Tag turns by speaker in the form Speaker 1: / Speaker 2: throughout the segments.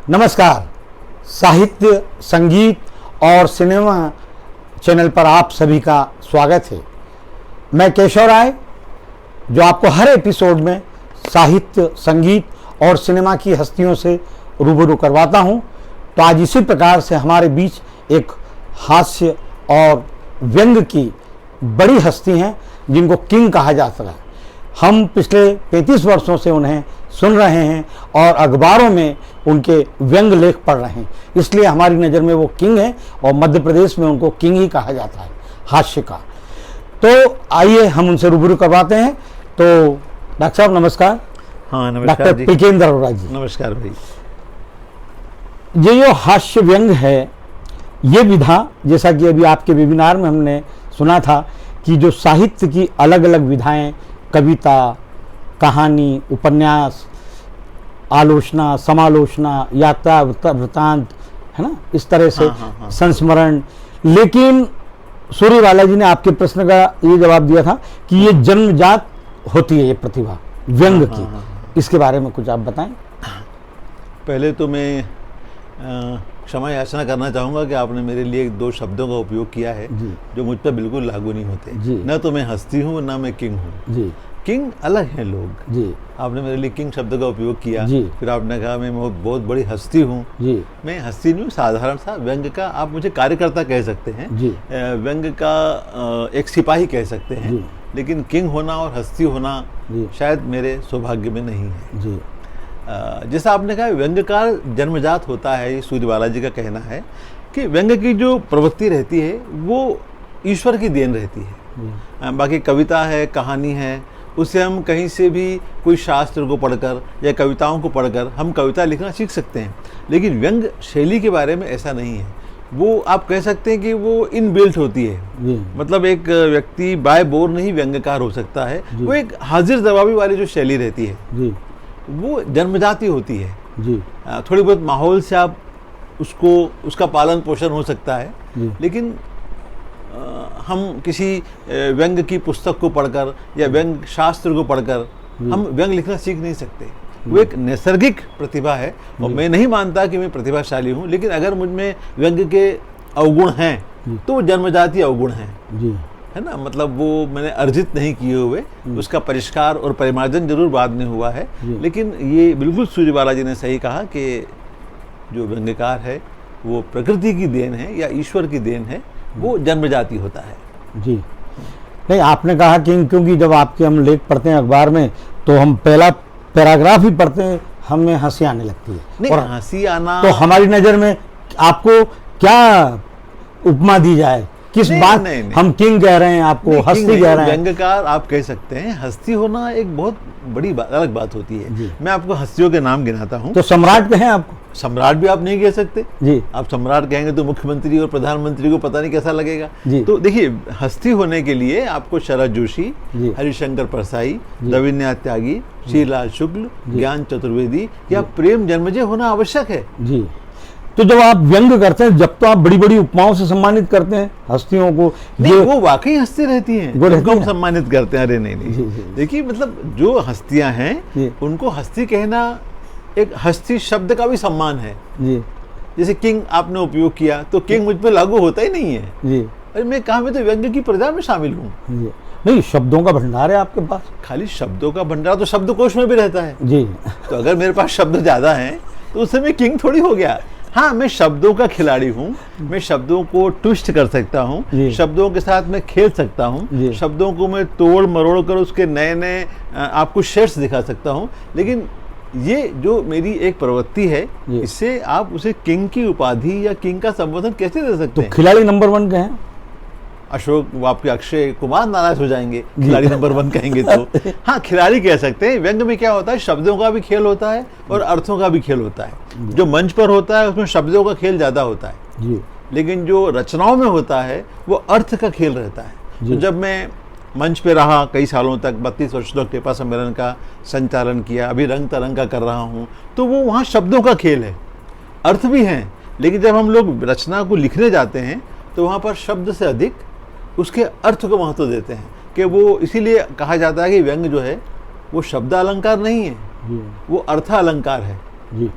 Speaker 1: नमस्कार। साहित्य, संगीत और सिनेमा चैनल पर आप सभी का स्वागत है। मैं केशव राय, जो आपको हर एपिसोड में साहित्य, संगीत और सिनेमा की हस्तियों से रूबरू करवाता हूं। तो आज इसी प्रकार से हमारे बीच एक हास्य और व्यंग की बड़ी हस्ती हैं जिनको किंग कहा जाता है। हम पिछले 35 वर्षों से उन्हें सुन रहे हैं और अखबारों में उनके व्यंग लेख पढ़ रहे हैं, इसलिए हमारी नज़र में वो किंग है और मध्य प्रदेश में उनको किंग ही कहा जाता है, हास्य का। तो आइए हम उनसे रूबरू करवाते हैं। तो डॉक्टर साहब नमस्कार।
Speaker 2: हाँ नमस्कार।
Speaker 1: डॉक्टर पिकेंद्र अरोड़ा जी
Speaker 2: नमस्कार भाई।
Speaker 1: ये जो हास्य व्यंग है, ये विधा, जैसा कि अभी आपके वेबिनार में हमने सुना था कि जो साहित्य की अलग अलग विधाएं, कविता, कहानी, उपन्यास, आलोचना, समालोचना, यात्रा वृत्तांत, है ना, इस तरह से संस्मरण। लेकिन सूर्यवाला जी ने आपके प्रश्न का ये जवाब दिया था कि ये जन्मजात होती है, ये प्रतिभा व्यंग की। इसके बारे में कुछ आप बताएं।
Speaker 2: पहले तो मैं क्षमा याचना करना चाहूँगा कि आपने मेरे लिए 2 शब्दों का उपयोग किया है जो मुझ पर बिल्कुल लागू नहीं होते। न तो मैं हस्ती हूँ न मैं किंग हूँ। किंग अलग हैं लोग जी। आपने मेरे लिए किंग शब्द का उपयोग किया जी। फिर आपने कहा मैं बहुत बड़ी हस्ती हूँ जी। मैं हस्ती नहीं हूँ, साधारण सा व्यंग का आप मुझे कार्यकर्ता कह सकते हैं, व्यंग का एक सिपाही कह सकते हैं जी। लेकिन किंग होना और हस्ती होना शायद मेरे सौभाग्य में नहीं है जी। जैसा आपने कहा व्यंग्यकार जन्मजात होता है, ये सूर्यवाला जी का कहना है कि व्यंग की जो प्रवृत्ति रहती है वो ईश्वर की देन रहती है। बाकी कविता है, कहानी है, उसे हम कहीं से भी कोई शास्त्र को पढ़कर या कविताओं को पढ़कर हम कविता लिखना सीख सकते हैं। लेकिन व्यंग शैली के बारे में ऐसा नहीं है। वो आप कह सकते हैं कि वो इनबिल्ट होती है। मतलब एक व्यक्ति बाय बोर्न नहीं व्यंग्यकार हो सकता है। वो एक हाजिर जवाबी वाली जो शैली रहती है वो जन्मजाती होती है जी। थोड़ी बहुत माहौल से आप उसका पालन पोषण हो सकता है, लेकिन हम किसी व्यंग की पुस्तक को पढ़कर या व्यंग शास्त्र को पढ़कर हम व्यंग लिखना सीख नहीं सकते। वो एक नैसर्गिक प्रतिभा है और मैं नहीं मानता कि मैं प्रतिभाशाली हूँ, लेकिन अगर मुझ में व्यंग के अवगुण हैं तो वो जन्मजाती अवगुण हैं, है ना। मतलब वो मैंने अर्जित नहीं किए हुए, उसका परिष्कार और परिमार्जन जरूर बाद में हुआ है। लेकिन ये बिल्कुल सूर्यवाला जी ने सही कहा कि जो व्यंग्यकार है वो प्रकृति की देन है या ईश्वर की देन है, वो जन्मजाती होता है जी।
Speaker 1: नहीं, आपने कहा कि क्योंकि जब आपके हम लेख पढ़ते हैं अखबार में तो हम पहला पैराग्राफ ही पढ़ते हैं, हमें हंसी आने लगती है।
Speaker 2: नहीं, और हंसी आना
Speaker 1: तो हमारी नज़र में आपको क्या उपमा दी जाए, किस बात हम किंग कह रहे हैं, आपको हस्ती कह रहे हैं?
Speaker 2: व्यंग्यकार आप कह सकते हैं, हस्ती होना एक बहुत बड़ी अलग बात होती है। मैं आपको हस्तियों के नाम गिनाता हूँ।
Speaker 1: तो सम्राट कहें आपको?
Speaker 2: सम्राट भी आप नहीं कह सकते
Speaker 1: जी।
Speaker 2: आप सम्राट कहेंगे तो मुख्यमंत्री और प्रधानमंत्री को पता नहीं कैसा लगेगा जी। तो देखिए, हस्ती होने के लिए आपको शरद जोशी, हरिशंकर परसाई, रविन्द्रनाथ त्यागी, श्रीलाल शुक्ल, ज्ञान चतुर्वेदी या प्रेम जन्मजय होना आवश्यक है जी।
Speaker 1: तो जब आप व्यंग करते हैं, जब तो आप बड़ी बड़ी उपमाओं से सम्मानित करते हैं हस्तियों को,
Speaker 2: नहीं, वो वाकई हस्ती रहती हैं, उनको हम सम्मानित करते हैं। अरे नहीं, देखिए, मतलब जो हस्तियां हैं उनको हस्ती कहना एक हस्ती शब्द का भी सम्मान है जी। जैसे किंग आपने उपयोग किया तो किंग मुझ पे लागू होता ही नहीं है जी। अरे मैं कहा, मैं तो व्यंग की प्रजा में शामिल हूँ।
Speaker 1: नहीं, शब्दों का भंडार है आपके पास।
Speaker 2: खाली शब्दों का भंडार तो शब्दकोश में भी रहता है जी। तो अगर मेरे पास शब्द ज्यादा हैं तो उससे मैं किंग थोड़ी हो गया। हाँ, मैं शब्दों का खिलाड़ी हूँ, मैं शब्दों को ट्विस्ट कर सकता हूँ, शब्दों के साथ मैं खेल सकता हूँ, शब्दों को मैं तोड़ मरोड़ कर उसके नए नए आपको शेड्स दिखा सकता हूँ। लेकिन ये जो मेरी एक प्रवृत्ति है, इससे आप उसे किंग की उपाधि या किंग का संबोधन कैसे दे सकते हैं?
Speaker 1: तो खिलाड़ी नंबर 1 कहें
Speaker 2: अशोक, वो आपके अक्षय कुमार नाराज हो जाएंगे खिलाड़ी नंबर 1 कहेंगे तो। हाँ, खिलाड़ी कह सकते हैं। व्यंग में क्या होता है, शब्दों का भी खेल होता है और अर्थों का भी खेल होता है। जो मंच पर होता है उसमें शब्दों का खेल ज्यादा होता है जी। लेकिन जो रचनाओं में होता है वो अर्थ का खेल रहता है। तो जब मैं मंच पे रहा कई सालों तक, 32 वर्ष तक टेपा सम्मेलन का संचालन किया, अभी रंग तरंग का कर रहा हूँ, तो वो वहाँ शब्दों का खेल है, अर्थ भी हैं। लेकिन जब हम लोग रचना को लिखने जाते हैं तो वहाँ पर शब्द से अधिक उसके अर्थ को महत्व देते हैं कि वो, इसीलिए कहा जाता है कि व्यंग जो है वो शब्द अलंकार नहीं है, वो अर्थ अलंकार है।
Speaker 1: जी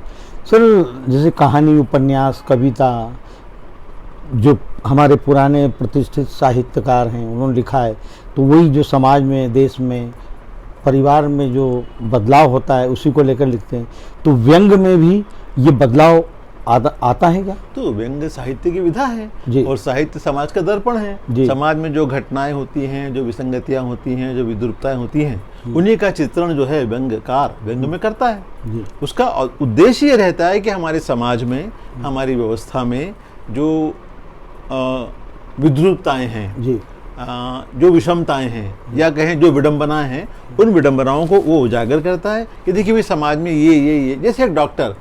Speaker 1: सर, जैसे कहानी, उपन्यास, कविता, जो हमारे पुराने प्रतिष्ठित साहित्यकार हैं उन्होंने लिखा है, तो वही जो समाज में, देश में, परिवार में जो बदलाव होता है उसी को लेकर लिखते हैं। तो व्यंग में भी ये बदलाव आता है क्या?
Speaker 2: तो व्यंग साहित्य की विधा है और साहित्य समाज का दर्पण है। समाज में जो घटनाएं होती हैं, जो विसंगतियां होती हैं, जो विद्रुपताएं होती हैं, उन्हीं का चित्रण जो है व्यंगकार व्यंग में करता है। उसका उद्देश्य ये रहता है कि हमारे समाज में, हमारी व्यवस्था में जो विद्रुपताएं हैं, जो विषमताएं हैं, या कहें जो विडंबनाएं हैं, उन विडंबनाओं को वो उजागर करता है कि देखिए भाई समाज में ये जैसे एक डॉक्टर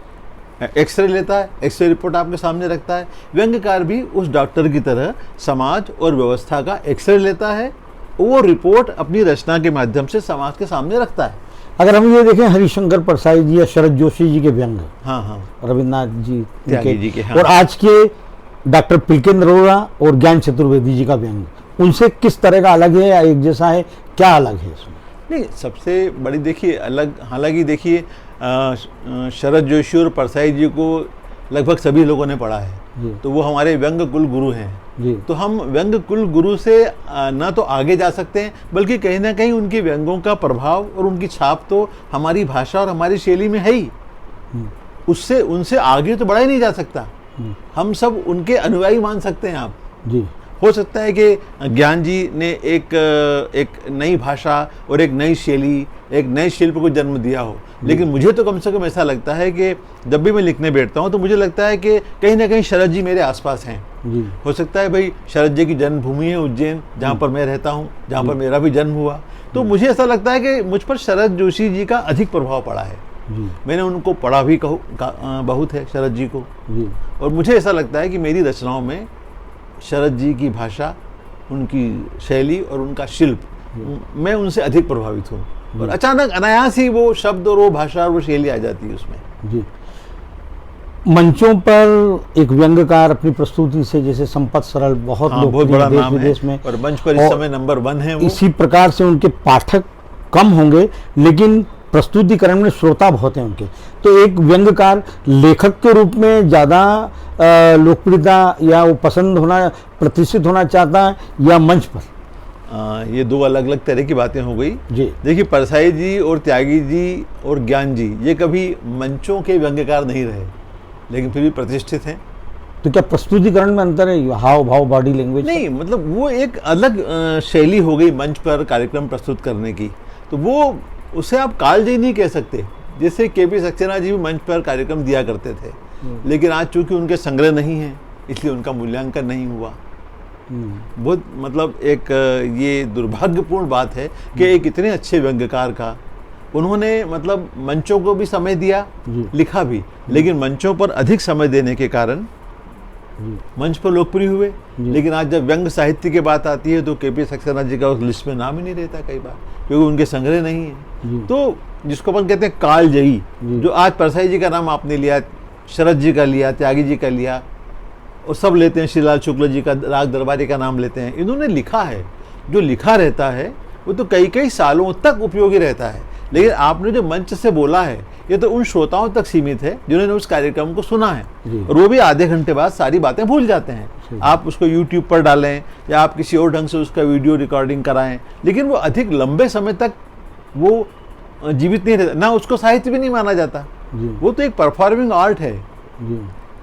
Speaker 2: एक्सरे लेता है, एक्सरे रिपोर्ट आपके सामने रखता है, व्यंग्यकार भी उस डॉक्टर की तरह समाज और व्यवस्था का एक्सरे लेता है, वो रिपोर्ट अपनी रचना के माध्यम से समाज के सामने रखता है।
Speaker 1: अगर हम ये देखें हरिशंकर परसाई जी या शरद जोशी जी के व्यंग,
Speaker 2: हाँ,
Speaker 1: रविन्द्रनाथ जी
Speaker 2: के, हाँ।
Speaker 1: और आज के डॉक्टर पुलकेंद्र अरोड़ा और ज्ञान चतुर्वेदी जी का व्यंग, उनसे किस तरह का अलग है या एक जैसा है? क्या अलग है इसमें?
Speaker 2: नहीं, सबसे बड़ी देखिए अलग, हालांकि देखिए शरद जोशी और परसाई जी को लगभग सभी लोगों ने पढ़ा है, तो वो हमारे व्यंग कुल गुरु हैं। तो हम व्यंग कुल गुरु से ना तो आगे जा सकते हैं, बल्कि कहीं ना कहीं उनके व्यंगों का प्रभाव और उनकी छाप तो हमारी भाषा और हमारी शैली में है ही। उससे उनसे आगे तो बढ़ा ही नहीं जा सकता। हम सब उनके अनुयायी मान सकते हैं आप जी। हो सकता है कि ज्ञान जी ने एक नई भाषा और एक नई शैली, एक नए शिल्प को जन्म दिया हो, लेकिन मुझे तो कम से कम ऐसा लगता है कि जब भी मैं लिखने बैठता हूँ तो मुझे लगता है कि कहीं ना कहीं शरद जी मेरे आसपास हैं जी। हो सकता है भाई शरद जी की जन्मभूमि है उज्जैन, जहाँ पर मैं रहता हूँ, जहाँ पर मेरा भी जन्म हुआ, तो मुझे ऐसा लगता है कि मुझ पर शरद जोशी जी का अधिक प्रभाव पड़ा है। मैंने उनको पढ़ा भी बहुत है, शरद जी को, और मुझे ऐसा लगता है कि मेरी रचनाओं में शरद जी की भाषा, उनकी शैली और उनका शिल्प, मैं उनसे अधिक प्रभावित हूँ, और अचानक अनायास ही वो शब्द और वो भाषा और वो शैली आ जाती है उसमें जी।
Speaker 1: मंचों पर एक व्यंग्यकार अपनी प्रस्तुति से, जैसे संपत सरल, बहुत
Speaker 2: बड़ा नाम विदेश में, और मंच पर इस समय नंबर 1 है वो।
Speaker 1: इसी प्रकार से उनके पाठक कम होंगे, लेकिन प्रस्तुतिकरण में श्रोता बहुत हैं उनके। तो एक व्यंग्यकार लेखक के रूप में ज़्यादा लोकप्रियता या वो पसंद होना, प्रतिष्ठित होना चाहता है, या मंच पर?
Speaker 2: ये दो अलग अलग तरह की बातें हो गई
Speaker 1: जी।
Speaker 2: देखिए, परसाई जी और त्यागी जी और ज्ञान जी ये कभी मंचों के व्यंग्यकार नहीं रहे, लेकिन फिर भी प्रतिष्ठित हैं।
Speaker 1: तो क्या प्रस्तुतिकरण में अंतर है, हाव भाव, बॉडी लैंग्वेज?
Speaker 2: नहीं, मतलब वो एक अलग शैली हो गई मंच पर कार्यक्रम प्रस्तुत करने की, तो वो उसे आप कालजयी नहीं कह सकते। जैसे के.पी. सक्सेना जी भी मंच पर कार्यक्रम दिया करते थे, लेकिन आज चूंकि उनके संग्रह नहीं है, इसलिए उनका मूल्यांकन नहीं हुआ। बहुत मतलब एक ये दुर्भाग्यपूर्ण बात है कि एक इतने अच्छे व्यंग्यकार का उन्होंने मतलब मंचों को भी समय दिया, लिखा भी, लेकिन मंचों पर अधिक समय देने के कारण मंच पर लोकप्रिय हुए। लेकिन आज जब व्यंग साहित्य की बात आती है तो के.पी. सक्सेना जी का उस लिस्ट में नाम ही नहीं रहता कई बार, क्योंकि उनके संग्रह नहीं है। तो जिसको अपन कहते हैं कालजयी, जो आज परसाई जी का नाम आपने लिया, शरद जी का लिया, त्यागी जी का लिया, और सब लेते हैं, श्रीलाल शुक्ल जी का, राग दरबारी का नाम लेते हैं, इन्होंने लिखा है। जो लिखा रहता है वो तो कई कई सालों तक उपयोगी रहता है, लेकिन आपने जो मंच से बोला है ये तो उन श्रोताओं तक सीमित है जिन्होंने उस कार्यक्रम को सुना है, और वो भी आधे घंटे बाद सारी बातें भूल जाते हैं। आप उसको यूट्यूब पर डालें या आप किसी और ढंग से उसका वीडियो रिकॉर्डिंग कराएं, लेकिन वो अधिक लंबे समय तक वो जीवित नहीं रहता, ना उसको साहित्य भी नहीं माना जाता। वो तो एक परफॉर्मिंग आर्ट है।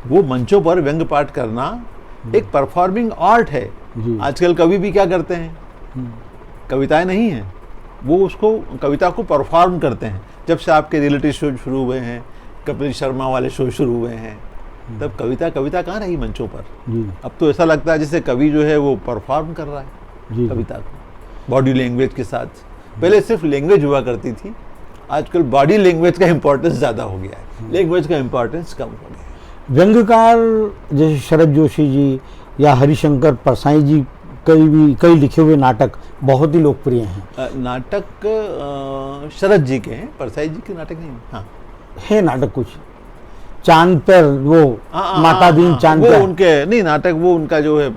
Speaker 2: वो मंचों पर व्यंग्य पाठ करना एक परफॉर्मिंग आर्ट है। आजकल कवि भी क्या करते हैं, कविताएं नहीं हैं, वो उसको कविता को परफॉर्म करते हैं। जब से आपके रियलिटी शो शुरू हुए हैं, कपिल शर्मा वाले शो शुरू हुए हैं, तब कविता कहाँ रही मंचों पर। अब तो ऐसा लगता है जैसे कवि जो है वो परफॉर्म कर रहा है कविता को बॉडी लैंग्वेज के साथ। पहले सिर्फ लैंग्वेज हुआ करती थी, आजकल बॉडी लैंग्वेज का इंपॉर्टेंस ज़्यादा हो गया है, लैंग्वेज का इंपॉर्टेंस कम हो गया है।
Speaker 1: व्यंग्यकार जैसे शरद जोशी जी या हरिशंकर परसाई जी कई लिखे हुए नाटक बहुत ही लोकप्रिय हैं।
Speaker 2: नाटक शरद जी के हैं, परसाई जी के नाटक नहीं। हाँ
Speaker 1: है नाटक कुछ चांद पर वो माता दीन चांद
Speaker 2: वो
Speaker 1: पर,
Speaker 2: उनके नहीं नाटक, वो उनका जो है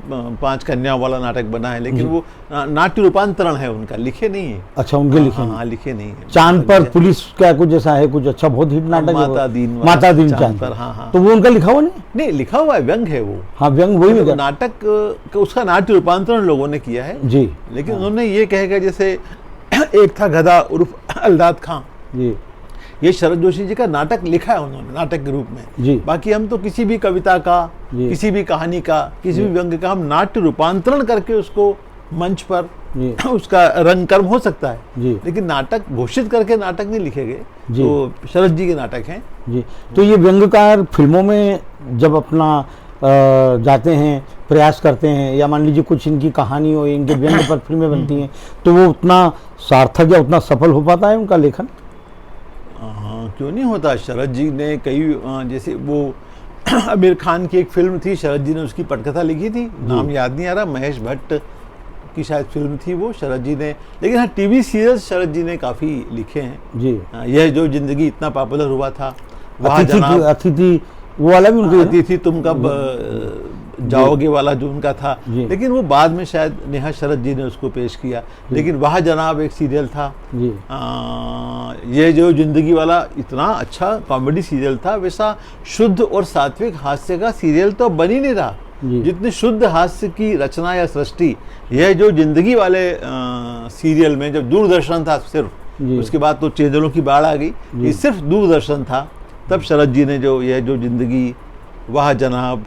Speaker 2: 5 कन्याओं वाला नाटक बना है, लेकिन वो नाट्य रूपांतरण है उनका, लिखे नहीं है।
Speaker 1: अच्छा, उनके लिखे नहीं।
Speaker 2: हाँ, लिखे नहीं है।
Speaker 1: चांद पर पुलिस का कुछ ऐसा है, कुछ अच्छा बहुत हिट नाटक है वो। माता दीन चांद पर।
Speaker 2: हाँ,
Speaker 1: तो वो उनका लिखा हुआ
Speaker 2: नहीं लिखा हुआ है, व्यंग है वो।
Speaker 1: हाँ, व्यंग वही
Speaker 2: तो नाटक उसका नाट्य रूपांतरण लोगों ने किया है
Speaker 1: जी।
Speaker 2: लेकिन उन्होंने ये कहेगा, जैसे एक था गधा उर्फ अल्दाद खां
Speaker 1: जी,
Speaker 2: ये शरद जोशी जी का नाटक लिखा है उन्होंने नाटक के रूप में
Speaker 1: जी।
Speaker 2: बाकी हम तो किसी भी कविता का, किसी भी कहानी का, किसी भी व्यंग का हम नाट्य रूपांतरण करके उसको मंच पर उसका रंग कर्म हो सकता है
Speaker 1: जी।
Speaker 2: लेकिन नाटक घोषित करके नाटक नहीं लिखे गए। तो शरद जी के नाटक हैं
Speaker 1: जी। तो ये व्यंग्यकार फिल्मों में जब अपना जाते हैं, प्रयास करते हैं, या मान लीजिए कुछ इनकी कहानी हो, इनके व्यंग्य पर फिल्में बनती हैं, तो वो उतना सार्थक या उतना सफल हो पाता है उनका लेखन?
Speaker 2: क्यों नहीं होता। शरद जी ने कई जैसे वो आमिर खान की एक फिल्म थी, शरद जी ने उसकी पटकथा लिखी थी, नाम याद नहीं आ रहा, महेश भट्ट की शायद फिल्म थी वो, शरद जी ने। लेकिन हाँ, टीवी सीरियल्स शरद जी ने काफ़ी लिखे हैं जी। यह जो जिंदगी इतना पॉपुलर हुआ था, वहाँ जनाब,
Speaker 1: अतिथि वो वाला भी उनका,
Speaker 2: अतिथि तुम कब जाओगे वाला जो उनका था, लेकिन वो बाद में शायद नेहा शरद जी ने उसको पेश किया। लेकिन वहाँ जनाब एक सीरियल था जी। ये जो जिंदगी वाला इतना अच्छा कॉमेडी सीरियल था, वैसा शुद्ध और सात्विक हास्य का सीरियल तो बन ही नहीं रहा जितनी शुद्ध हास्य की रचना या सृष्टि यह जो जिंदगी वाले सीरियल में, जब दूरदर्शन था सिर्फ, उसके बाद तो चैनलों की बाढ़ आ गई, ये सिर्फ दूरदर्शन था, तब शरद जी ने जो यह जो जिंदगी, वाह जनाब,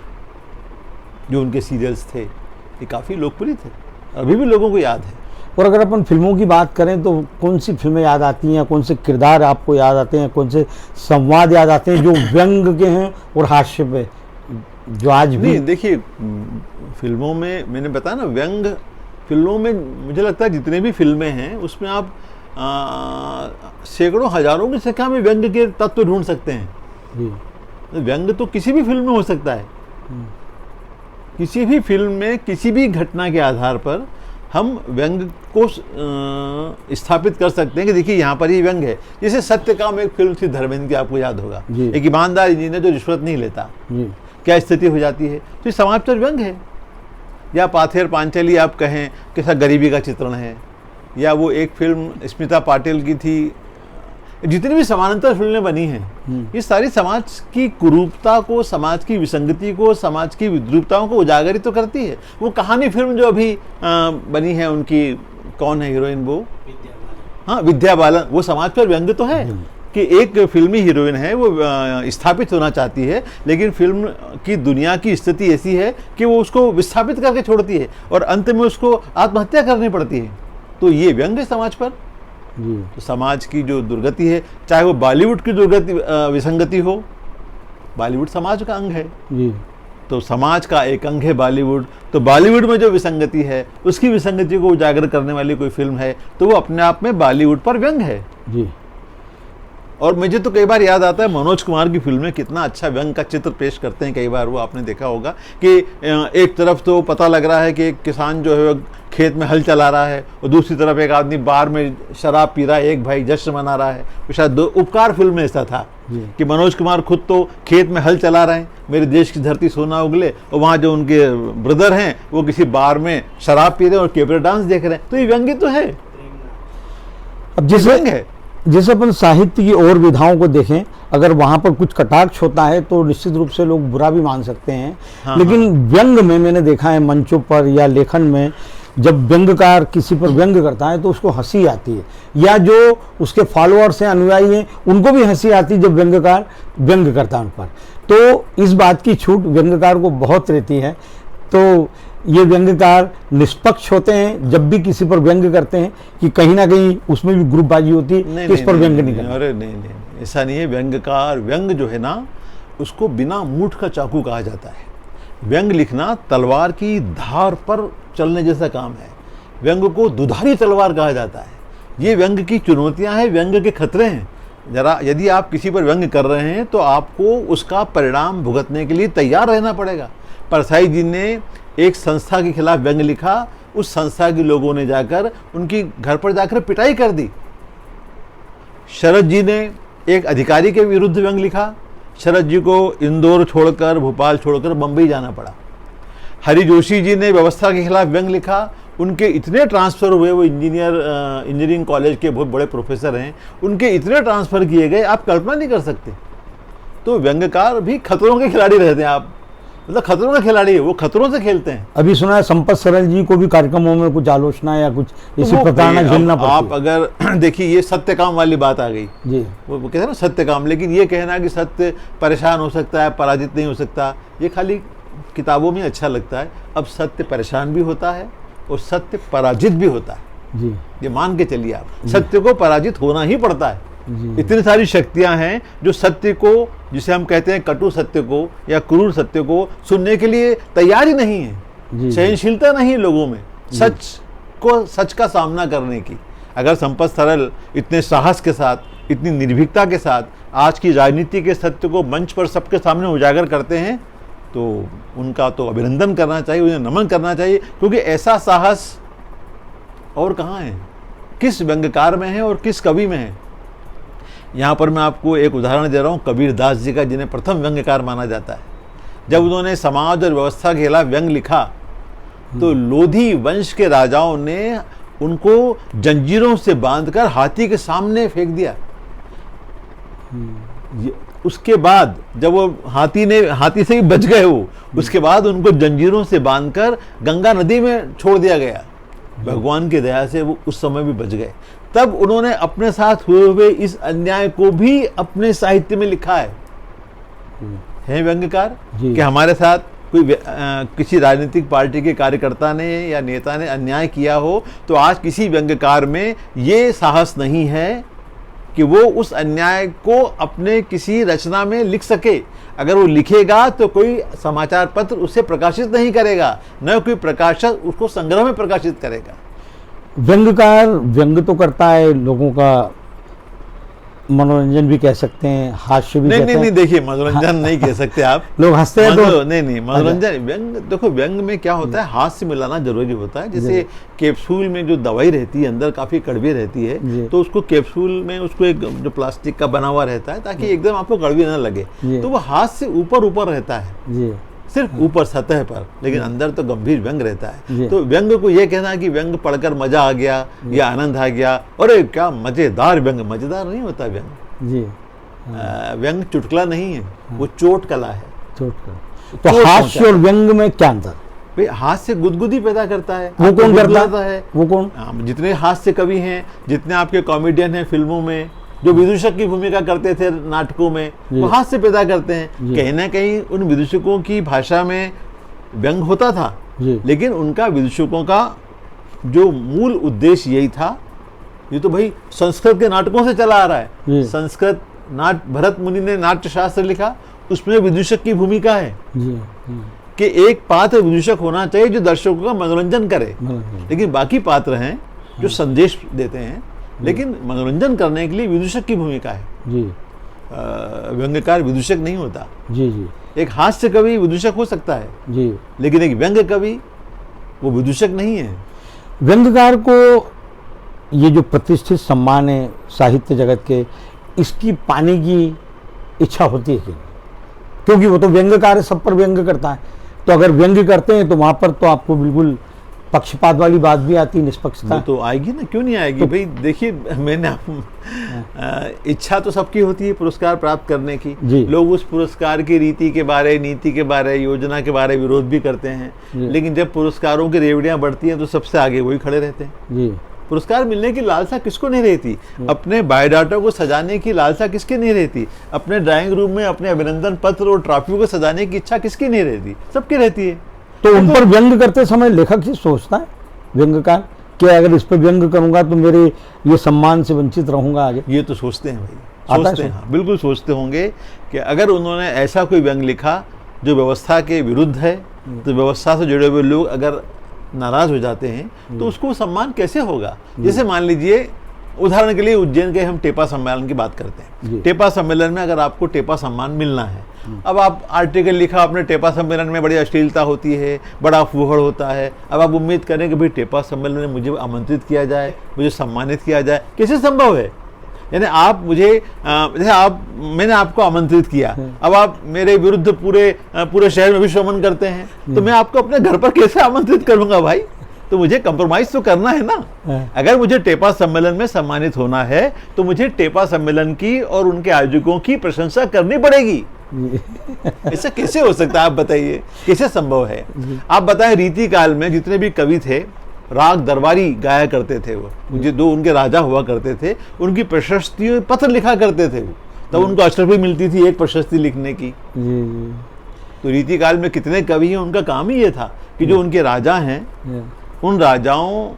Speaker 2: जो उनके सीरियल्स थे, ये काफ़ी लोकप्रिय थे, अभी भी लोगों को याद है।
Speaker 1: और अगर अपन फिल्मों की बात करें तो कौन सी फिल्में याद आती हैं, कौन से किरदार आपको याद आते हैं, कौन से संवाद याद आते हैं जो व्यंग के हैं और हास्य पे, जो आज भी?
Speaker 2: नहीं, देखिए फिल्मों में मैंने बताया ना, व्यंग फिल्मों में मुझे लगता है जितने भी फिल्में हैं उसमें आप सैकड़ों हजारों की संख्या में व्यंग के तत्व ढूंढ सकते हैं। व्यंग तो किसी भी फिल्म में हो सकता है, किसी भी फिल्म में किसी भी घटना के आधार पर हम व्यंग को स्थापित कर सकते हैं कि देखिए यहाँ पर ये व्यंग है। जैसे सत्यकाम एक फिल्म थी धर्मेंद्र की, आपको याद होगा, एक ईमानदार इंजीनियर जो रिश्वत नहीं लेता, क्या स्थिति हो जाती है, तो ये समाज पर व्यंग है। या पाथेर पांचाली आप कहें, कैसा गरीबी का चित्रण है। या वो एक फिल्म स्मिता पाटिल की थी, जितनी भी समानांतर फिल्में बनी हैं, ये सारी समाज की कुरूपता को, समाज की विसंगति को, समाज की विद्रूपताओं को उजागर तो करती है। वो कहानी फिल्म जो अभी बनी है उनकी, कौन है हीरोइन वो, हाँ विद्या बालन, वो समाज पर व्यंग तो है कि एक फिल्मी हीरोइन है, वो स्थापित होना चाहती है, लेकिन फिल्म की दुनिया की स्थिति ऐसी है कि वो उसको विस्थापित करके छोड़ती है और अंत में उसको आत्महत्या करनी पड़ती है। तो ये व्यंग है समाज पर। तो समाज की जो दुर्गति है, चाहे वो बॉलीवुड की दुर्गति विसंगति हो, बॉलीवुड समाज का अंग है जी। तो समाज का एक अंग है बॉलीवुड, तो बॉलीवुड में जो विसंगति है उसकी विसंगति को उजागर करने वाली कोई फिल्म है तो वो अपने आप में बॉलीवुड पर व्यंग है जी। और मुझे तो कई बार याद आता है मनोज कुमार की फिल्में कितना अच्छा व्यंग का चित्र पेश करते हैं। कई बार वो आपने देखा होगा कि एक तरफ तो पता लग रहा है कि एक किसान जो है खेत में हल चला रहा है और दूसरी तरफ एक आदमी बार में शराब पी रहा है, एक भाई जश्न मना रहा है। तो शायद उपकार फिल्म में ऐसा था कि मनोज कुमार खुद तो खेत में हल चला रहे हैं, मेरे देश की धरती सोना उगले, और वहाँ जो उनके ब्रदर हैं वो किसी बार में शराब पी रहे हैं और कैबरे डांस देख रहे हैं। तो ये व्यंग्य तो है।
Speaker 1: अब जैसे अपन साहित्य की और विधाओं को देखें, अगर वहाँ पर कुछ कटाक्ष होता है तो निश्चित रूप से लोग बुरा भी मान सकते हैं। लेकिन व्यंग में मैंने देखा है मंचों पर या लेखन में, जब व्यंग्यकार किसी पर व्यंग करता है तो उसको हंसी आती है, या जो उसके फॉलोअर्स हैं, अनुयायी हैं, उनको भी हंसी आती है जब व्यंग्यकार व्यंग करता है उन पर। तो इस बात की छूट व्यंग्यकार को बहुत रहती है। तो ये व्यंग्यकार निष्पक्ष होते हैं जब भी किसी पर व्यंग करते हैं, कि कहीं ना कहीं उसमें भी ग्रुपबाजी होती है कि इस पर व्यंग नहीं करना।
Speaker 2: अरे नहीं, ऐसा नहीं है। व्यंग्यकार, व्यंग जो है ना, उसको बिना मूठ का चाकू कहा जाता है। व्यंग लिखना तलवार की धार पर चलने जैसा काम है। व्यंग को दुधारी तलवार कहा जाता है। ये व्यंग की चुनौतियां हैं, व्यंग के खतरे हैं। जरा यदि आप किसी पर व्यंग कर रहे हैं तो आपको उसका परिणाम भुगतने के लिए तैयार रहना पड़ेगा। परसाई जी ने एक संस्था के खिलाफ व्यंग लिखा, उस संस्था के लोगों ने जाकर उनकी घर पर जाकर पिटाई कर दी। शरद जी ने एक अधिकारी के विरुद्ध व्यंग लिखा, शरद जी को इंदौर छोड़कर, भोपाल छोड़कर बम्बई जाना पड़ा। हरि जोशी जी ने व्यवस्था के खिलाफ व्यंग लिखा, उनके इतने ट्रांसफ़र हुए, वो इंजीनियरिंग कॉलेज के बहुत बड़े प्रोफेसर हैं, उनके इतने ट्रांसफ़र किए गए, आप कल्पना नहीं कर सकते। तो व्यंग्यकार भी खतरों के खिलाड़ी रहते हैं, आप मतलब खतरों का खिलाड़ी है, वो खतरों से खेलते हैं।
Speaker 1: अभी सुना है संपत सरल जी को भी कार्यक्रमों में कुछ आलोचना या कुछ इसी प्रताड़ना झेलना पड़ती है।
Speaker 2: आप अगर देखिए, ये सत्य काम वाली बात आ गई
Speaker 1: जी,
Speaker 2: वो कहते हैं ना सत्य काम, लेकिन ये कहना कि सत्य परेशान हो सकता है, पराजित नहीं हो सकता, ये खाली किताबों में अच्छा लगता है। अब सत्य परेशान भी होता है और सत्य पराजित भी होता है
Speaker 1: जी,
Speaker 2: ये मान के चलिए आप, सत्य को पराजित होना ही पड़ता है। इतनी सारी शक्तियां हैं जो सत्य को, जिसे हम कहते हैं कटु सत्य को या क्रूर सत्य को सुनने के लिए तैयार ही नहीं है। सहनशीलता नहीं है लोगों में सच का सामना करने की। अगर संपत सरल इतने साहस के साथ, इतनी निर्भीकता के साथ आज की राजनीति के सत्य को मंच पर सबके सामने उजागर करते हैं तो उनका तो अभिनंदन करना चाहिए, उन्हें नमन करना चाहिए, क्योंकि ऐसा साहस और कहाँ है, किस व्यंग्यकार में है और किस कवि में है। यहाँ पर मैं आपको एक उदाहरण दे रहा हूँ कबीर दास जी का, जिन्हें प्रथम व्यंग्यकार माना जाता है। जब उन्होंने समाज और व्यवस्था के खिलाफ व्यंग लिखा तो लोधी वंश के राजाओं ने उनको जंजीरों से बांधकर हाथी के सामने फेंक दिया। उसके बाद जब वो हाथी से ही बच गए वो, उसके बाद उनको जंजीरों से बांधकर गंगा नदी में छोड़ दिया गया। भगवान की दया से वो उस समय भी बच गए। तब उन्होंने अपने साथ हुए इस अन्याय को भी अपने साहित्य में लिखा है व्यंग्यकार कि हमारे साथ कोई किसी राजनीतिक पार्टी के कार्यकर्ता ने या नेता ने अन्याय किया हो तो आज किसी व्यंग्यकार में ये साहस नहीं है कि वो उस अन्याय को अपने किसी रचना में लिख सके। अगर वो लिखेगा तो कोई समाचार पत्र उसे प्रकाशित नहीं करेगा, न कोई प्रकाशक उसको संग्रह में प्रकाशित करेगा।
Speaker 1: व्यंग्यकार व्यंग तो करता है, लोगों का मनोरंजन भी कह सकते हैं, हास्य भी कहते हैं।
Speaker 2: नहीं देखिए, मनोरंजन नहीं कह सकते आप।
Speaker 1: लोग हंसते हैं तो
Speaker 2: नहीं मनोरंजन, व्यंग देखो, व्यंग में क्या होता है, हास्य मिलाना जरूरी होता है। जैसे कैप्सूल में जो दवाई रहती है अंदर काफी कड़वी रहती है, तो उसको कैप्सूल में उसको एक जो प्लास्टिक का बना हुआ रहता है ताकि एकदम आपको कड़वी ना लगे, तो वो हास्य ऊपर रहता है, सिर्फ ऊपर सतह पर, लेकिन अंदर तो गंभीर व्यंग रहता है। तो व्यंग को ये कहना कि व्यंग पढ़कर मजा आ गया या आनंद आ गया, अरे क्या मजेदार व्यंग, मजेदार नहीं होता व्यंग जी। व्यंग चुटकुला नहीं है, वो चोट कला है।
Speaker 1: तो हास्य और व्यंग में क्या अंतर?
Speaker 2: भाई हास्य गुदगुदी पैदा करता है।
Speaker 1: वो कौन करता है? वो कौन?
Speaker 2: जितने हास्य कवि हैं, जितने आपके कॉमेडियन हैं फिल्मों में, जो विदूषक की भूमिका करते थे नाटकों में, वो हास्य पैदा करते हैं। कहीं ना कहीं उन विदूषकों की भाषा में व्यंग होता था, लेकिन उनका विदूषकों का जो मूल उद्देश्य यही था, ये तो भाई संस्कृत के नाटकों से चला आ रहा है। संस्कृत भरत मुनि ने नाट्य शास्त्र लिखा, उसमें विदूषक की भूमिका है कि एक पात्र विदूषक होना चाहिए जो दर्शकों का मनोरंजन करे, लेकिन बाकी पात्र हैं जो संदेश देते हैं, लेकिन मनोरंजन करने के लिए विदूषक की भूमिका है जी। व्यंग्यकार विदूषक नहीं होता जी। एक हास्य कवि विदूषक हो सकता है जी, लेकिन एक व्यंग्य कवि वो विदूषक नहीं है।
Speaker 1: व्यंग्यकार को ये जो प्रतिष्ठित सम्मान है साहित्य जगत के, इसकी पाने की इच्छा होती है क्योंकि वो तो व्यंग्यकार है, सब पर व्यंग्य करता है। तो अगर व्यंग्य करते हैं तो वहां पर तो आपको बिल्कुल पक्षपात वाली बात भी आती, निष्पक्षता
Speaker 2: तो आएगी ना, क्यों नहीं आएगी? तो भाई देखिए, मैंने इच्छा तो सबकी होती है पुरस्कार प्राप्त करने की। लोग उस पुरस्कार की रीति के बारे, नीति के बारे, योजना के बारे विरोध भी करते हैं, लेकिन जब पुरस्कारों की रेवड़ियां बढ़ती हैं तो सबसे आगे वही खड़े रहते हैं। पुरस्कार मिलने की लालसा किसको नहीं रहती? अपने बायोडाटा को सजाने की लालसा किसकी नहीं रहती? अपने ड्राइंग रूम में अपने अभिनंदन पत्र और ट्रॉफी को सजाने की इच्छा किसकी नहीं रहती? सबकी रहती है।
Speaker 1: तो उन पर व्यंग करते समय लेखक ही सोचता है व्यंग्यकार कि अगर इस पर व्यंग करूंगा तो मेरे ये सम्मान से वंचित रहूंगा आगे।
Speaker 2: ये तो सोचते हैं भाई, सोचते हैं, हाँ, बिल्कुल सोचते होंगे कि अगर उन्होंने ऐसा कोई व्यंग लिखा जो व्यवस्था के विरुद्ध है, तो व्यवस्था से जुड़े हुए लोग अगर नाराज हो जाते हैं तो उसको सम्मान कैसे होगा? जैसे मान लीजिए उदाहरण के लिए उज्जैन के हम टेपा सम्मेलन की बात करते हैं। टेपा सम्मेलन में अगर आपको टेपा सम्मान मिलना है, अब आप आर्टिकल लिखा आपने, टेपा सम्मेलन में बड़ी अश्लीलता होती है, बड़ा फूहड़ होता है, अब आप उम्मीद करें कि भाई टेपा सम्मेलन में मुझे आमंत्रित किया जाए, मुझे सम्मानित किया जाए, कैसे संभव है? यानी आप मुझे जैसे मैंने आपको आमंत्रित किया, अब आप मेरे विरुद्ध पूरे शहर में विश्वमन करते हैं, तो मैं आपको अपने घर पर कैसे आमंत्रित करूंगा भाई? तो मुझे कंप्रोमाइज तो करना है ना। अगर मुझे टेपा सम्मेलन में सम्मानित होना है तो मुझे टेपा सम्मेलन की और उनके आयोजकों की प्रशंसा करनी पड़ेगी। ऐसा कैसे हो सकता है, आप बताइए, कैसे संभव है? आप बताएं, रीति काल में जितने भी कवि थे राग दरबारी गाया करते थे, वो जो उनके राजा हुआ करते थे, उनकी प्रशस्ति पत्र लिखा करते थे, तब उनको अष्टपदी मिलती थी एक प्रशस्ति लिखने की। तो रीति काल में कितने कवि हैं, उनका काम ही ये था कि जो उनके राजा हैं उन राजाओं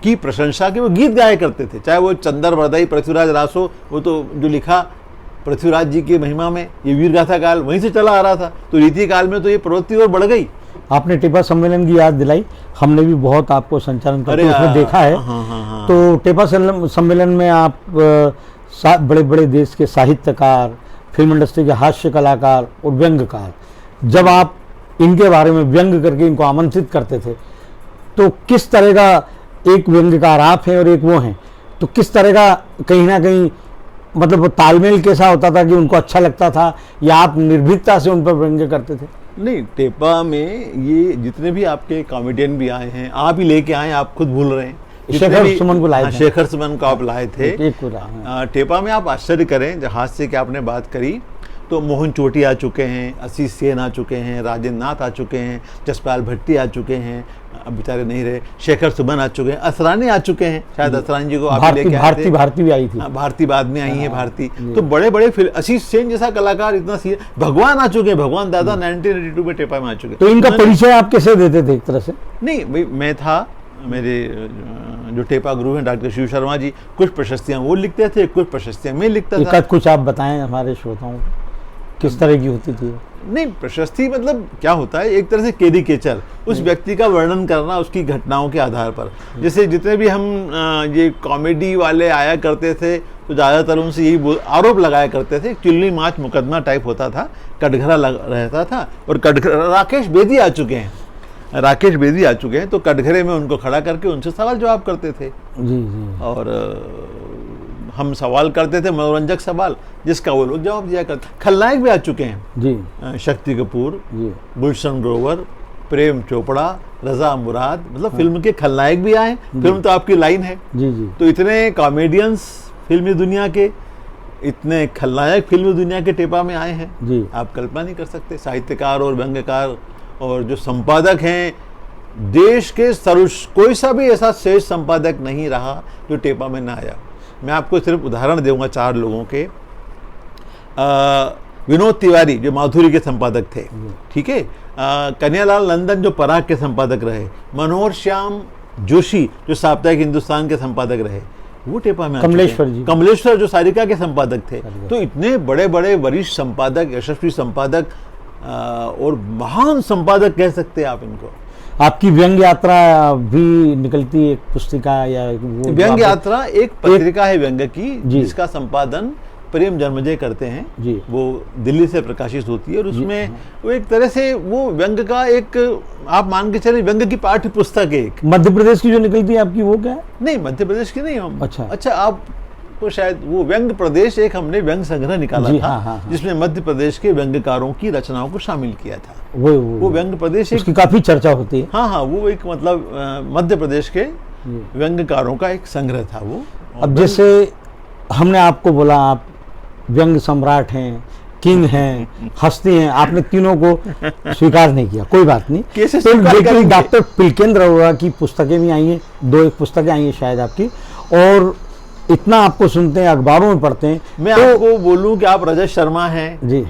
Speaker 2: की प्रशंसा के वो गीत गाया करते थे, चाहे वो चंदर बरदाई पृथ्वीराज रासो, वो तो जो लिखा पृथ्वीराज जी की महिमा में, ये वीर गाथा काल वहीं से चला आ रहा था। तो रीति काल में तो ये प्रवृत्ति और बढ़ गई।
Speaker 1: आपने टेपा सम्मेलन की याद दिलाई, हमने भी बहुत आपको संचालन करते उसमें देखा है। तो टेपा सम्मेलन में आप बड़े बड़े देश के साहित्यकार, फिल्म इंडस्ट्री के हास्य कलाकार और व्यंग्यकार, जब आप इनके बारे में व्यंग करके इनको आमंत्रित करते थे, तो किस तरह का, एक व्यंग्यकार आप हैं और एक वो हैं, तो किस तरह का कहीं ना कहीं मतलब वो तालमेल कैसा होता था कि उनको अच्छा लगता था, या आप निर्भीकता से उन पर व्यंग्य करते थे?
Speaker 2: नहीं, टेपा में ये जितने भी आपके कॉमेडियन भी आए हैं, आप ही लेके आए, आप खुद भूल रहे हैं।
Speaker 1: शेखर सुमन को लाए थे।
Speaker 2: शेखर सुमन को आप लाए थे टेपा में। आप आश्चर्य करें, जब हास्य की आपने बात करी तो मोहन चोटी आ चुके हैं, आशीष सेन आ चुके हैं, राजेंद्र नाथ आ चुके हैं, जसपाल भट्टी आ चुके हैं, अब बेचारे नहीं रहे, शेखर सुमन आ चुके हैं, असरानी आ चुके हैं, शायद असरानी जी को आप लेके आए थे।
Speaker 1: भारती भी आई थी।
Speaker 2: भारती बाद में आई है भारती। तो बड़े बड़े फिल्म, आशीष सेन जैसा कलाकार इतना सी, भगवान आ चुके हैं, भगवान दादा 1982 में टेपा में आ चुके।
Speaker 1: तो इनका परिचय आप कैसे देते थे एक तरह से?
Speaker 2: नहीं, मैं था, मेरे जो टेपा गुरु हैं डॉक्टर शिव शर्मा जी, कुछ प्रशस्तियां वो लिखते थे, कुछ प्रशस्तियां मैं लिखता था।
Speaker 1: कुछ आप बताएं हमारे श्रोताओं को, किस तरह की होती थी?
Speaker 2: नहीं, प्रशस्ति मतलब क्या होता है, एक तरह से कैरिकेचर, उस व्यक्ति का वर्णन करना उसकी घटनाओं के आधार पर। जैसे जितने भी हम ये कॉमेडी वाले आया करते थे, तो ज़्यादातर उनसे यही आरोप लगाया करते थे, चिल्ली माच मुकदमा टाइप होता था, कटघरा रहता था। और कटघरा राकेश बेदी आ चुके हैं, तो कटघरे में उनको खड़ा करके उनसे सवाल जवाब करते थे।
Speaker 1: जी।
Speaker 2: और हम सवाल करते थे, मनोरंजक सवाल, जिसका वो लोग जवाब दिया करते। खलनायक भी आ चुके हैं
Speaker 1: जी,
Speaker 2: शक्ति कपूर, गुलशन ग्रोवर, प्रेम चोपड़ा, रजा मुराद, मतलब फिल्म के खलनायक भी आए। फिल्म तो आपकी लाइन है
Speaker 1: जी।
Speaker 2: तो इतने कॉमेडियंस फिल्मी दुनिया के, इतने खलनायक फिल्मी दुनिया के टेपा में आए हैं
Speaker 1: जी,
Speaker 2: आप कल्पना नहीं कर सकते। साहित्यकार और व्यंग्यकार और जो संपादक हैं, देश के कोई सा भी ऐसा श्रेष्ठ संपादक नहीं रहा जो टेपा में ना आया। मैं आपको सिर्फ उदाहरण दूंगा 4 लोगों के। विनोद तिवारी जो माधुरी के संपादक थे, ठीक है, कन्हैयालाल नंदन जो पराग के संपादक रहे, मनोहर श्याम जोशी जो साप्ताहिक हिंदुस्तान के संपादक रहे, वो टेपा में। कमलेश्वर जो सारिका के संपादक थे। तो इतने बड़े बड़े वरिष्ठ संपादक, यशस्वी संपादक और महान संपादक कह सकते हैं आप इनको।
Speaker 1: आपकी व्यंग्य यात्रा भी निकलती है, एक पुस्तिका या
Speaker 2: व्यंग्य यात्रा एक पत्रिका है व्यंग्य की, जिसका संपादन प्रेम जन्मजय करते हैं
Speaker 1: जी।
Speaker 2: वो दिल्ली से प्रकाशित होती है और उसमें वो एक तरह से वो व्यंग्य का एक, आप मान के चले व्यंग्य की पाठ्य पुस्तक है एक।
Speaker 1: मध्य प्रदेश की जो निकलती है आपकी, वो क्या है?
Speaker 2: नहीं, मध्य प्रदेश की नहीं हम।
Speaker 1: अच्छा,
Speaker 2: आप को शायद वो व्यंग्य प्रदेश, एक हमने व्यंग्य संग्रह निकाला था।
Speaker 1: हाँ।
Speaker 2: जिसमें मध्य प्रदेश के व्यंग्यकारों की रचनाओं को शामिल किया था।
Speaker 1: वो
Speaker 2: व्यंग्य प्रदेश,
Speaker 1: उसकी काफी चर्चा होती है।
Speaker 2: हाँ, वो एक मतलब मध्य प्रदेश के व्यंग्यकारों का एक संग्रह था वो।
Speaker 1: अब जैसे हमने आपको बोला, आप व्यंग्य सम्राट हैं, किंग हैं, हस्ती हैं, आपने तीनों को स्वीकार नहीं किया, कोई बात नहीं। तो डॉक्टर पिलकेंद्र अरोड़ा की पुस्तकें भी आई हैं, 2-1 पुस्तकें आई हैं शायद आपकी, और इतना आपको सुनते हैं, अखबारों में पढ़ते हैं।
Speaker 2: मैं आपको बोलूं कि आप रजत शर्मा हैं
Speaker 1: जी,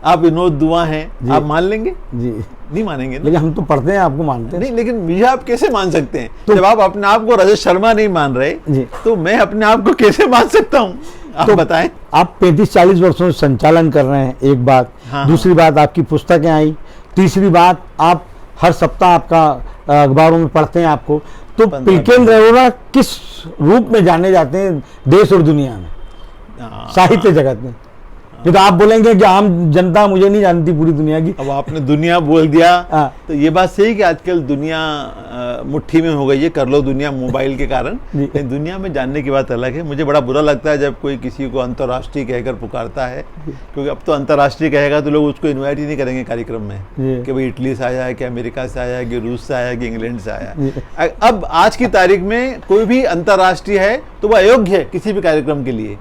Speaker 2: आप विनोद दुआ हैं, आप मान लेंगे?
Speaker 1: जी
Speaker 2: नहीं मानेंगे ना?
Speaker 1: लेकिन हम तो पढ़ते हैं, आपको मानते हैं।
Speaker 2: नहीं, लेकिन मुझे आप कैसे मान सकते हैं? तो जब आप अपने आप को रजत शर्मा नहीं मान रहे
Speaker 1: जी,
Speaker 2: तो मैं अपने आप को कैसे मान सकता हूँ? आप तो बताएं।
Speaker 1: आप 35-40 वर्षों से संचालन कर रहे हैं, एक बात।
Speaker 2: हाँ,
Speaker 1: दूसरी बात, आपकी पुस्तकें आई। तीसरी बात, आप हर सप्ताह आपका अखबारों में पढ़ते हैं आपको। तो पिलकेंद्र अरोड़ा किस रूप में जाने जाते हैं देश और दुनिया में, साहित्य जगत में? ये तो आप बोलेंगे कि आम जनता मुझे नहीं जानती पूरी दुनिया की।
Speaker 2: अब आपने दुनिया बोल दिया
Speaker 1: हाँ।
Speaker 2: तो ये बात सही कि आजकल दुनिया मुट्ठी में हो गई है, कर लो दुनिया मोबाइल के कारण। लेकिन दुनिया में जानने की बात अलग है। मुझे बड़ा बुरा लगता है जब कोई किसी को अंतर्राष्ट्रीय कहकर पुकारता है, क्योंकि अब तो अंतर्राष्ट्रीय कहेगा तो लोग उसको इन्वाइट ही नहीं करेंगे कार्यक्रम में कि भाई इटली से आया है, कि अमेरिका से आया है, कि रूस से आया है, कि इंग्लैंड से आया है। अब आज की तारीख में कोई भी अंतर्राष्ट्रीय है तो वह अयोग्य है किसी भी कार्यक्रम के लिए।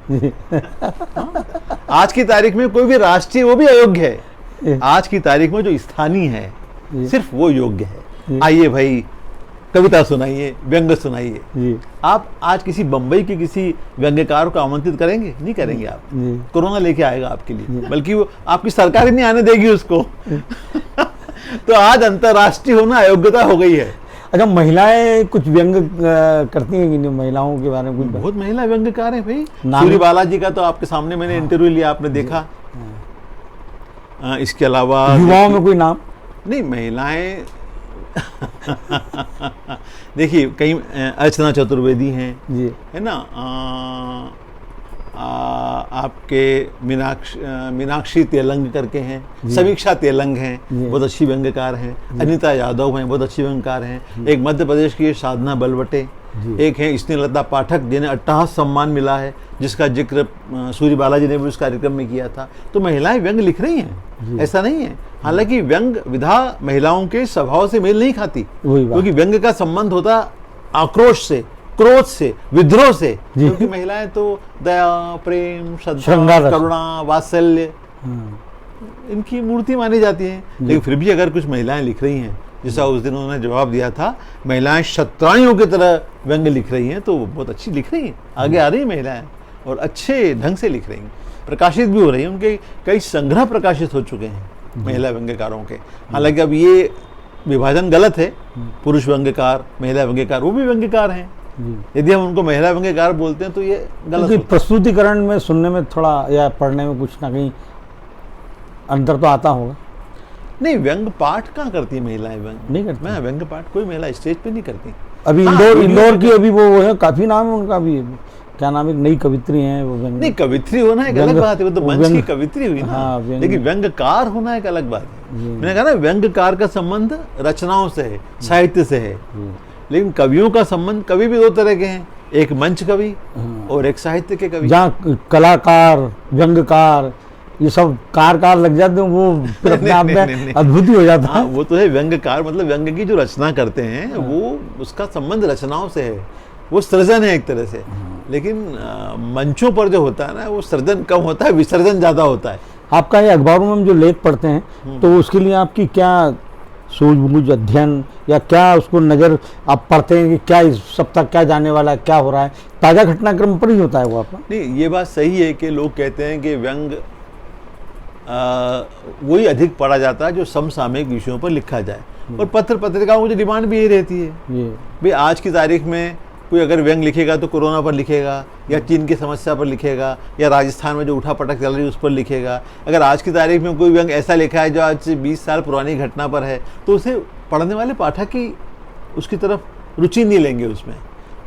Speaker 2: आज की तारीख में कोई भी राष्ट्रीय वो भी अयोग्य है। आज की तारीख में जो स्थानीय है सिर्फ वो योग्य है। आइए भाई कविता सुनाइए, व्यंग सुनाइए। आप आज किसी बंबई के किसी व्यंग्यकार को आमंत्रित करेंगे? नहीं करेंगे आप। कोरोना लेके आएगा आपके लिए, बल्कि वो आपकी सरकार ही नहीं आने देगी उसको। तो आज अंतर्राष्ट्रीय होना अयोग्यता हो गई है।
Speaker 1: अच्छा, महिलाएं कुछ व्यंग करती हैं कि नहीं? महिलाओं के बारे में कुछ?
Speaker 2: बहुत महिला व्यंग्यकार हैं भाई। सूरी बालाजी का तो आपके सामने मैंने इंटरव्यू लिया, आपने देखा। इसके अलावा
Speaker 1: युवाओं में कोई नाम?
Speaker 2: नहीं, महिलाएं देखिए कई अर्चना चतुर्वेदी हैं
Speaker 1: जी,
Speaker 2: है ना, आपके मीनाक्षी तेलंग करके हैं, समीक्षा तेलंग हैं, बहुत अच्छी व्यंग्यकार हैं। अनीता यादव हैं, बहुत अच्छी व्यंग्यकार हैं। एक मध्य प्रदेश की साधना बलवटे, एक है स्नेहलता पाठक जिन्हें अट्टहास सम्मान मिला है, जिसका जिक्र सूरी बालाजी ने भी उस कार्यक्रम में किया था। तो महिलाएं व्यंग लिख रही हैं, ऐसा नहीं है। हालांकि व्यंग विधा महिलाओं के स्वभाव से मेल नहीं खाती, क्योंकि व्यंग का संबंध होता आक्रोश से, क्रोध से, विद्रोह से। क्योंकि महिलाएं तो दया, प्रेम, श्रद्धा, करुणा, वात्सल्य इनकी मूर्ति मानी जाती हैं। लेकिन फिर भी अगर कुछ महिलाएं लिख रही हैं, जैसा उस दिन उन्होंने जवाब दिया था, महिलाएं शतरानियों की तरह व्यंग लिख रही हैं, तो बहुत अच्छी लिख रही हैं, आगे आ रही हैं महिलाएं और अच्छे ढंग से लिख रही हैं, प्रकाशित भी हो रही हैं। उनके कई संग्रह प्रकाशित हो चुके हैं महिला व्यंग्यकारों के। हालांकि अब ये विभाजन गलत है, पुरुष व्यंग्यकार, महिला व्यंग्यकार, वो भी व्यंग्यकार हैं। यदि हम उनको महिला व्यंग्यकार बोलते हैं तो ये गलत है।
Speaker 1: प्रस्तुतिकरण में सुनने में थोड़ा या पढ़ने में कुछ ना कहीं अंतर तो आता होगा।
Speaker 2: नहीं, व्यंग पाठ कहाँ करती है महिलाएं? व्यंग
Speaker 1: नहीं करती।
Speaker 2: मैं व्यंग पाठ कोई महिला स्टेज पे नहीं करती।
Speaker 1: अभी इंदौर की अभी वो है, काफी नाम है उनका भी, क्या नाम है, नई कवित्री हैं वो व्यंग।
Speaker 2: नहीं, कवित्री होना एक अलग बात है, वो तो मंच की कवित्री हुई ना। लेकिन व्यंग्यकार होना एक अलग बात है। मैंने कहा ना, व्यंग्यकार का संबंध रचनाओं से है, साहित्य से है। लेकिन कवियों का संबंध, कवि भी दो तरह के हैं, एक मंच कवि और एक साहित्य के कवि।
Speaker 1: जहाँ कलाकार, व्यंग्यकार, ये सब कार लग जाते हैं, वो फिर अपने आप में अद्भुत ही हो जाता है।
Speaker 2: वो तो है व्यंग्यकार, मतलब व्यंग्य की जो रचना करते हैं वो, उसका संबंध रचनाओं से है, वो सृजन है एक तरह से। लेकिन मंचों पर जो होता है ना, वो सृजन कम होता है, विसर्जन ज्यादा होता है।
Speaker 1: आपका ये अखबारों में हम जो लेख पढ़ते हैं, तो उसके लिए आपकी क्या सूझबूझ, अध्ययन, या क्या उसको नज़र आप पढ़ते हैं कि क्या इस सप्ताह क्या जाने वाला है, क्या हो रहा है? ताज़ा घटनाक्रम पर ही होता है वो आपका?
Speaker 2: नहीं, ये बात सही है कि लोग कहते हैं कि व्यंग वही अधिक पढ़ा जाता है जो समसामयिक विषयों पर लिखा जाए। और पत्र पत्रिकाओं की डिमांड भी यही रहती है, भाई आज की तारीख में कोई अगर व्यंग लिखेगा तो कोरोना पर लिखेगा, या चीन की समस्या पर लिखेगा, या राजस्थान में जो उठा पटक चल रही है उस पर लिखेगा। अगर आज की तारीख में कोई व्यंग ऐसा लिखा है जो आज से 20 साल पुरानी घटना पर है, तो उसे पढ़ने वाले पाठक ही उसकी तरफ रुचि नहीं लेंगे उसमें।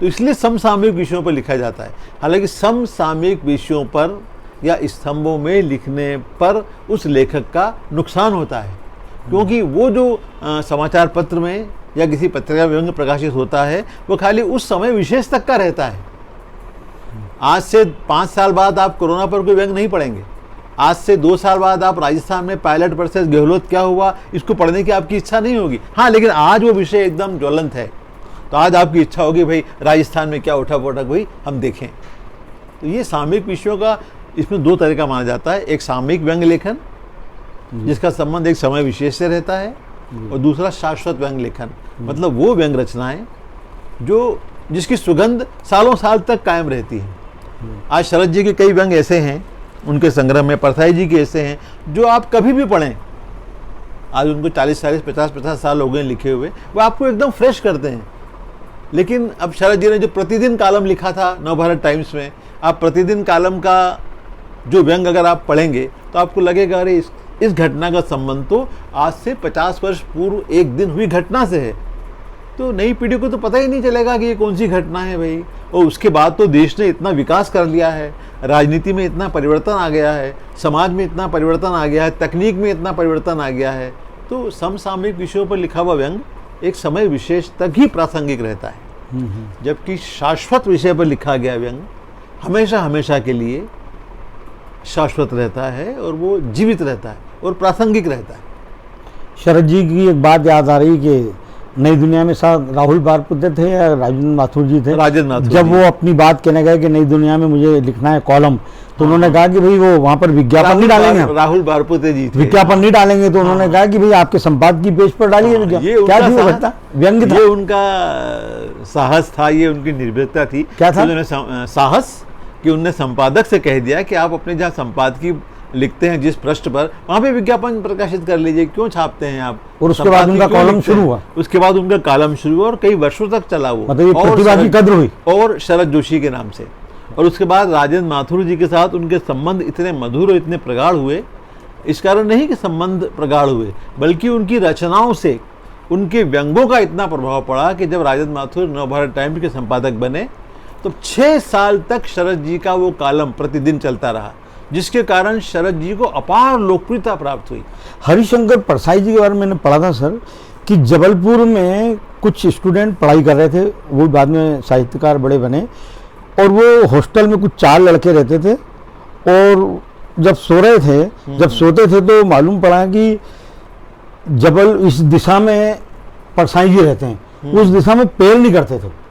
Speaker 2: तो इसलिए समसामयिक विषयों पर लिखा जाता है। हालांकि समसामयिक विषयों पर या स्तंभों में लिखने पर उस लेखक का नुकसान होता है, क्योंकि वो जो समाचार पत्र में या किसी पत्रिका में व्यंग प्रकाशित होता है, वो खाली उस समय विशेष तक का रहता है। आज से 5 साल बाद आप कोरोना पर कोई व्यंग नहीं पढ़ेंगे। आज से 2 साल बाद आप राजस्थान में पायलट वर्सेस गहलोत क्या हुआ, इसको पढ़ने की आपकी इच्छा नहीं होगी। हाँ, लेकिन आज वो विषय एकदम ज्वलंत है, तो आज आपकी इच्छा होगी भाई राजस्थान में क्या उठा पटक हुई, हम देखें। तो ये सामयिक विषयों का, इसमें 2 तरह का माना जाता है। एक सामयिक व्यंग लेखन जिसका संबंध एक समय विशेष से रहता है, और दूसरा शाश्वत व्यंग लेखन, मतलब वो व्यंग रचनाएं जो जिसकी सुगंध सालों साल तक कायम रहती है। आज शरद जी के कई व्यंग ऐसे हैं उनके संग्रह में, परथाई जी के ऐसे हैं जो आप कभी भी पढ़ें, आज उनको 40-40, 50-50 साल हो गए लिखे हुए, वो आपको एकदम फ्रेश करते हैं। लेकिन अब शरद जी ने जो प्रतिदिन कालम लिखा था नवभारत टाइम्स में, आप प्रतिदिन कालम का जो व्यंग अगर आप पढ़ेंगे तो आपको लगेगा अरे इस घटना का संबंध तो आज से 50 वर्ष पूर्व एक दिन हुई घटना से है। तो नई पीढ़ी को तो पता ही नहीं चलेगा कि ये कौन सी घटना है भाई। और उसके बाद तो देश ने इतना विकास कर लिया है, राजनीति में इतना परिवर्तन आ गया है, समाज में इतना परिवर्तन आ गया है, तकनीक में इतना परिवर्तन आ गया है। तो समसामयिक विषयों पर लिखा हुआ व्यंग एक समय विशेष तक ही प्रासंगिक रहता है, जबकि शाश्वत विषय पर लिखा गया व्यंग हमेशा हमेशा के लिए शाश्वत रहता है और वो जीवित रहता है और प्रासंगिक रहता है।
Speaker 1: शरद जी की एक बात याद आ रही कि नई दुनिया में साथ राहुल बारपुते थे या राजेंद्र माथुर जी थे।
Speaker 2: राजेंद्र माथुर
Speaker 1: जब
Speaker 2: जी।
Speaker 1: वो अपनी बात कहने गए कि नई दुनिया में मुझे लिखना है कॉलम, तो उन्होंने कहा कि भाई वो वहाँ पर विज्ञापन नहीं डालेंगे हम।
Speaker 2: राहुल बारपुते जी थे।
Speaker 1: विज्ञापन नहीं डालेंगे, तो उन्होंने कहा कि भाई आपके संपादकीय पेज पर डालिए विज्ञापन।
Speaker 2: ये
Speaker 1: क्या
Speaker 2: उनका
Speaker 1: थी वो
Speaker 2: साहस-
Speaker 1: घटना? व्यंग था।
Speaker 2: ये उनका साहस था, ये उनकी निर्भीकता थी।
Speaker 1: क्या था?
Speaker 2: उन्होंने साहस कि उनने संपादक से कह दिया कि आप अपने जहाँ संपादकीय लिखते हैं जिस पृष्ठ पर, वहाँ पे विज्ञापन प्रकाशित कर लीजिए, क्यों छापते हैं आप।
Speaker 1: और उसके बाद उनका
Speaker 2: क्यों
Speaker 1: कॉलम
Speaker 2: लिखते
Speaker 1: शुरू
Speaker 2: हैं?
Speaker 1: हुआ।
Speaker 2: उसके बाद उनका कॉलम शुरू हुआ और कई वर्षों तक चला वो।
Speaker 1: मतलब ये
Speaker 2: और
Speaker 1: प्रतिभा की
Speaker 2: शरद-
Speaker 1: कद्र हुई।
Speaker 2: और शरद जोशी के नाम से। और उसके बाद राजेंद्र माथुर जी के साथ उनके संबंध इतने मधुर और इतने प्रगाढ़ हुए, इस कारण नहीं कि संबंध प्रगाढ़ हुए, बल्कि उनकी रचनाओं से उनके व्यंगों का इतना प्रभाव पड़ा कि जब राजेंद्र माथुर नवभारत टाइम्स के संपादक बने तो 6 साल तक शरद जी का वो कॉलम प्रतिदिन चलता रहा, जिसके कारण शरद जी को अपार लोकप्रियता प्राप्त हुई।
Speaker 1: हरिशंकर परसाई जी के बारे में मैंने पढ़ा था सर कि जबलपुर में कुछ स्टूडेंट पढ़ाई कर रहे थे, वो बाद में साहित्यकार बड़े बने, और वो हॉस्टल में कुछ 4 लड़के रहते थे, और जब सो रहे थे, जब सोते थे तो मालूम पड़ा कि इस दिशा में परसाई जी रहते हैं, उस दिशा में पैर नहीं करते थे।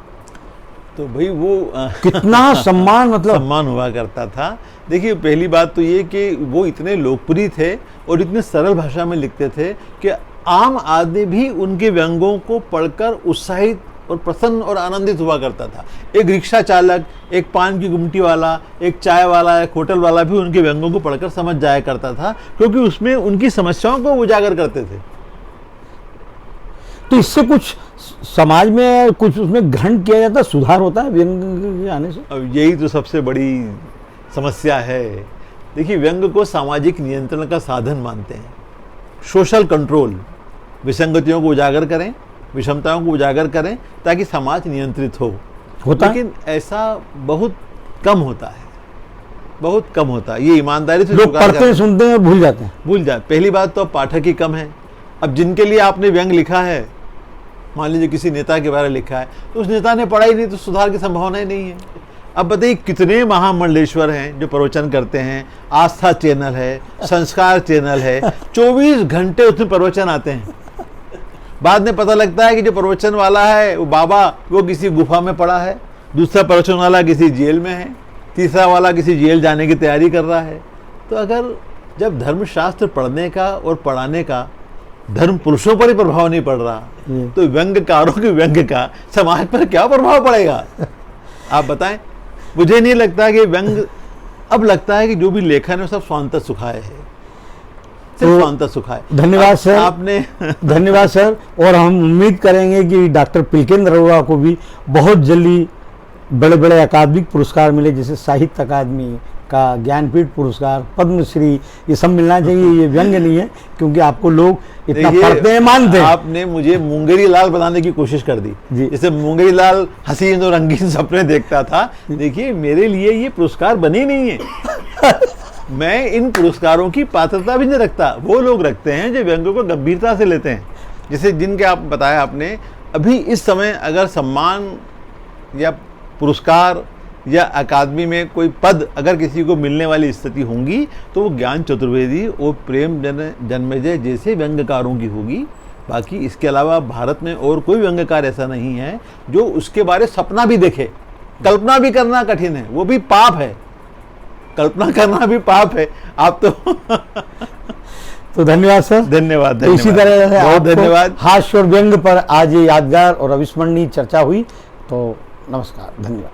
Speaker 2: तो भाई वो
Speaker 1: कितना सम्मान, मतलब
Speaker 2: सम्मान हुआ करता था। देखिए, पहली बात तो ये कि वो इतने लोकप्रिय थे और इतने सरल भाषा में लिखते थे कि आम आदमी भी उनके व्यंगों को पढ़कर उत्साहित और प्रसन्न और आनंदित हुआ करता था। एक रिक्शा चालक, एक पान की गुमटी वाला, एक चाय वाला, एक होटल वाला भी उनके व्यंगों को पढ़कर समझ जाया करता था, क्योंकि उसमें उनकी समस्याओं को उजागर करते थे।
Speaker 1: तो इससे कुछ समाज में कुछ उसमें ग्रहण किया जाता है, सुधार होता है व्यंग के आने से।
Speaker 2: अब यही तो सबसे बड़ी समस्या है। देखिए, व्यंग को सामाजिक नियंत्रण का साधन मानते हैं, सोशल कंट्रोल। विसंगतियों को उजागर करें, विषमताओं को उजागर करें ताकि समाज नियंत्रित
Speaker 1: होता है।
Speaker 2: लेकिन ऐसा बहुत कम होता है, बहुत कम होता है। ये ईमानदारी से
Speaker 1: लोग
Speaker 2: स्वीकार
Speaker 1: पढ़ते हैं, सुनते हैं और भूल जाते हैं।
Speaker 2: भूल जाए। पहली बात तो पाठक ही कम है। अब जिनके लिए आपने व्यंग लिखा है, मान लीजिए किसी नेता के बारे में लिखा है, तो उस नेता ने पढ़ा ही नहीं, तो सुधार की संभावना ही नहीं है। अब बताइए कितने महामंडलेश्वर हैं जो प्रवचन करते हैं, आस्था चैनल है, संस्कार चैनल है, 24 घंटे उसमें प्रवचन आते हैं। बाद में पता लगता है कि जो प्रवचन वाला है वो बाबा, वो किसी गुफा में पड़ा है, दूसरा प्रवचन वाला किसी जेल में है, तीसरा वाला किसी जेल जाने की तैयारी कर रहा है। तो अगर जब धर्मशास्त्र पढ़ने का और पढ़ाने का धर्म पुरुषों पर ही प्रभाव नहीं पड़ रहा, तो व्यंग्यकारों के व्यंग्य का समाज पर क्या प्रभाव पड़ेगा? आप बताएं। मुझे नहीं लगता कि व्यंग, अब लगता है कि जो भी लेखन है सब स्वांतः सुखाय है, सिर्फ स्वांतः सुखाय।
Speaker 1: धन्यवाद सर,
Speaker 2: आपने
Speaker 1: धन्यवाद सर। और हम उम्मीद करेंगे कि डॉक्टर पुलकेंद्र अरोड़ा को भी बहुत जल्दी बड़े बड़े अकादमिक पुरस्कार मिले, जैसे साहित्य अकादमी का, ज्ञानपीठ पुरस्कार, पद्मश्री, ये सब मिलना चाहिए। ये व्यंग्य नहीं है, क्योंकि आपको लोग इतना पढ़ते हैं, मानते हैं।
Speaker 2: आपने मुझे मुंगेरी लाल बनाने की कोशिश कर दी, जैसे मुंगेरी लाल हसीन और रंगीन सपने देखता था। देखिए, मेरे लिए ये पुरस्कार बने नहीं है। मैं इन पुरस्कारों की पात्रता भी नहीं रखता, वो लोग रखते हैं जो व्यंग्यों को गंभीरता से लेते हैं। जैसे जिनके आप बताया आपने, अभी इस समय अगर सम्मान या पुरस्कार या अकादमी में कोई पद अगर किसी को मिलने वाली स्थिति होंगी, तो वो ज्ञान चतुर्वेदी और प्रेम जन्मेजय जैसे व्यंग्यकारों की होगी। बाकी इसके अलावा भारत में और कोई व्यंग्यकार ऐसा नहीं है जो उसके बारे सपना भी देखे। कल्पना भी करना कठिन है, वो भी पाप है, कल्पना करना भी पाप है। आप
Speaker 1: तो धन्यवाद सर।
Speaker 2: धन्यवाद।
Speaker 1: तो इसी तरह से
Speaker 2: बहुत धन्यवाद।
Speaker 1: हास्य और व्यंग्य पर आज ये यादगार और अविस्मरणीय चर्चा हुई। तो नमस्कार, धन्यवाद।